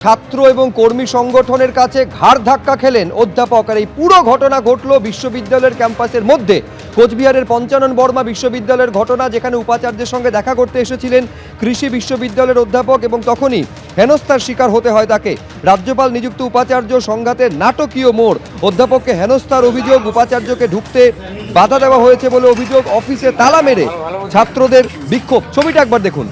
ছাত্র এবং কর্মী সংগঠনের কাছে ঘাড় ধাক্কা খেলেন অধ্যাপক। আর এই পুরো ঘটনা ঘটল বিশ্ববিদ্যালয়ের ক্যাম্পাসের মধ্যে। কোচবিহারের পঞ্চানন বর্মা বিশ্ববিদ্যালয়ের ঘটনা, যেখানে উপাচার্যের সঙ্গে দেখা করতে এসেছিলেন কৃষি বিশ্ববিদ্যালয়ের অধ্যাপক এবং তখনই হেনস্থার শিকার হতে হয় তাকে। রাজ্যপাল নিযুক্ত উপাচার্য সংঘাতের নাটকীয় মোড়। অধ্যাপককে হেনস্থার অভিযোগ, উপাচার্যকে ঢুকতে বাধা দেওয়া হয়েছে বলে অভিযোগ, অফিসে তালা মেরে ছাত্রদের বিক্ষোভ। ছবিটা একবার দেখুন।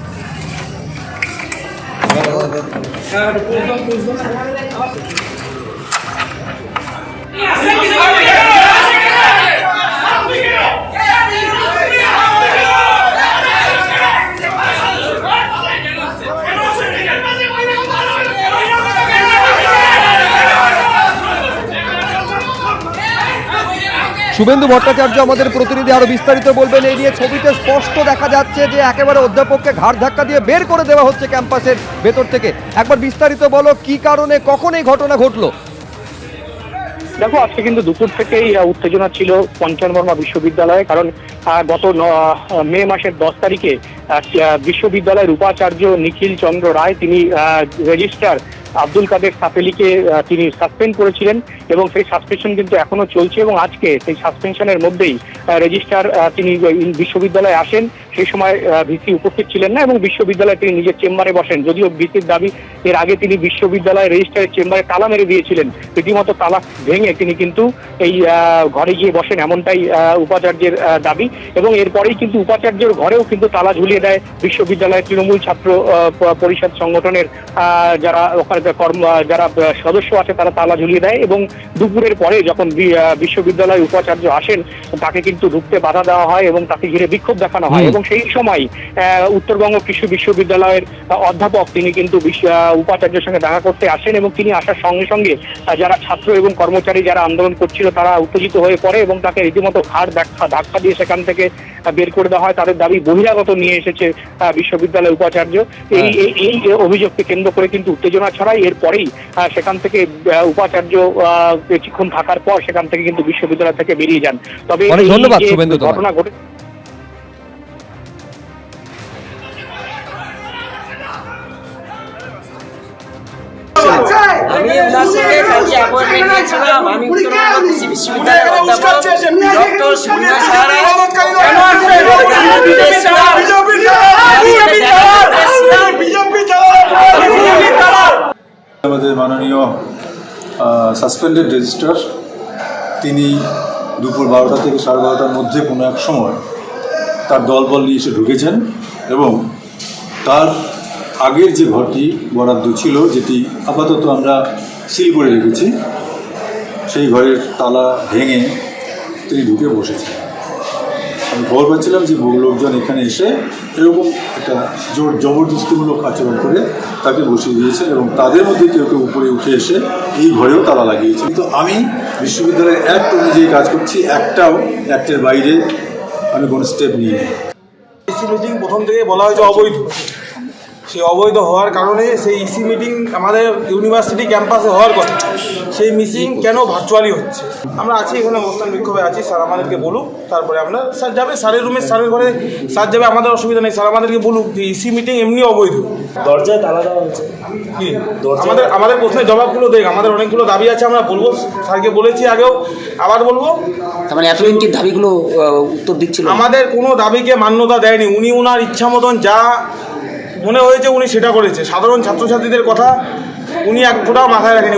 শুভেন্দু ভট্টাচার্য আমাদের প্রতিনিধি আরো বিস্তারিত বলবেন এই নিয়ে। ছবিতে স্পষ্ট দেখা যাচ্ছে যে একেবারে অধ্যাপককে ঘাড় ধাক্কা দিয়ে বের করে দেওয়া হচ্ছে ক্যাম্পাসের ভেতর থেকে। একবার বিস্তারিত বলো, কি কারণে, কখন এই ঘটনা ঘটলো? দেখো, আজকে কিন্তু দুপুর থেকেই উত্তেজনা ছিল পঞ্চানন বর্মা বিশ্ববিদ্যালয়ে। কারণ গত মে মাসের 10 তারিখে বিশ্ববিদ্যালয়ের উপাচার্য নিখিল চন্দ্র রায় তিনি রেজিস্ট্রার আব্দুল কাদের সাফেলিকে তিনি সাসপেন্ড করেছিলেন এবং সেই সাসপেনশন কিন্তু এখনো চলছে। এবং আজকে সেই সাসপেনশনের মধ্যেই রেজিস্ট্রার তিনি বিশ্ববিদ্যালয়ে আসেন। সেই সময় ভিসি উপস্থিত ছিলেন না এবং বিশ্ববিদ্যালয়ে তিনি নিজের চেম্বারে বসেন। যদিও ভিসির দাবি, এর আগে তিনি বিশ্ববিদ্যালয়ের রেজিস্ট্রারের চেম্বারে তালা মেরে দিয়েছিলেন, রীতিমতো তালা ভেঙে তিনি কিন্তু এই ঘরে গিয়ে বসেন, এমনটাই উপাচার্যের দাবি। এবং এরপরেই কিন্তু উপাচার্যের ঘরেও কিন্তু তালা ঝুলিয়ে দেয় বিশ্ববিদ্যালয়ের তৃণমূল ছাত্র পরিষদ সংগঠনের যারা যারা সদস্য আছে, তারা তালা ঝুলিয়ে দেয়। এবং দুপুরের পরে যখন বিশ্ববিদ্যালয়ের উপাচার্য আসেন, তাকে কিন্তু ঢুকতে বাধা দেওয়া হয় এবং তাকে ঘিরে বিক্ষোভ দেখানো হয়। এবং সেই সময় উত্তরবঙ্গ কৃষি বিশ্ববিদ্যালয়ের অধ্যাপক তিনি কিন্তু উপাচার্যের সঙ্গে দেখা করতে আসেন এবং তিনি আসার সঙ্গে সঙ্গে যারা ছাত্র এবং কর্মচারী যারা আন্দোলন করছিল তারা উত্তেজিত হয়ে পড়ে এবং তাকে রীতিমতো ঘাড় ধাক্কা দিয়ে সেখান থেকে বের করে দেওয়া হয়। তাদের দাবি বহিরাগত নিয়ে এসেছে বিশ্ববিদ্যালয়ের উপাচার্য। এই অভিযোগকে কেন্দ্র করে কিন্তু উত্তেজনা ছড়ায়। এরপরেই সেখান থেকে উপাচার্য কিছুক্ষণ থাকার পর সেখান থেকে কিন্তু বিশ্ববিদ্যালয় থেকে বেরিয়ে যান। তবে ঘটনা ঘটে আমি ওনার সঙ্গে কালকে অ্যাপয়েন্টমেন্ট নিয়েছিলাম। আমি উত্তরবঙ্গ কৃষি বিশ্ববিদ্যালয়ের অধ্যাপক ডক্টর সুনিয়া সাহারা আমাদের মাননীয় সাসপেন্ডেড রেজিস্ট্রার তিনি দুপুর 12টা থেকে 12:30টার মধ্যে কোনো এক সময় তার দলবল নিয়ে এসে ঢুকেছেন এবং তার আগের যে ঘরটি বরাদ্দ ছিল, যেটি আপাতত আমরা সিল করে রেখেছি, সেই ঘরের তালা ভেঙে তিনি ঢুকে বসেছেন। আমি খবর পাচ্ছিলাম যে বহু লোকজন এখানে এসে এরকম একটা জবরদস্তিমূলক আচরণ করে তাকে বসিয়ে দিয়েছেন এবং তাদের মধ্যে কেউ কেউ উপরে উঠে এসে এই ঘরেও তালা লাগিয়েছে। কিন্তু আমি বিশ্ববিদ্যালয়ের অ্যাক্ট অনুযায়ী কাজ করছি, অ্যাক্টের বাইরে আমি কোনো স্টেপ নিইনি। ইসি মিটিং প্রথম থেকে বলা হয়েছে অবৈধ। সেই অবৈধ হওয়ার কারণে সেই ইসি মিটিং আমাদের ইউনিভার্সিটি ক্যাম্পাসে হওয়ার কথা, সেই মিটিং কেন ভার্চুয়ালি হচ্ছে? আমরা আছি এখানে অবস্থান বিক্ষোভে আছি। স্যার আমাদেরকে বলুক, তারপরে আমরা স্যার যাবে স্যারের রুমে, স্যারের ঘরে স্যার যাবে, আমাদের অসুবিধা নেই। স্যার আমাদেরকে বলুক যে ইসি মিটিং এমনি অবৈধ। দরজায় তালা দেওয়া হয়েছে কি আমাদের প্রশ্নের জবাবগুলো দেখ। আমাদের অনেকগুলো দাবি আছে, আমরা বলবো, স্যারকে বলেছি আগেও, আবার বলবো। মানে এতদিন কি দাবিগুলো উত্তর দিচ্ছিল? আমাদের কোনো দাবিকে মান্যতা দেয়নি। উনি ওনার ইচ্ছা মতন যা মনে হয়েছে উনি সেটা করেছে। সাধারণ ছাত্রছাত্রীদের কথা উনি এক ফোঁটাও মাথায় রাখেনি।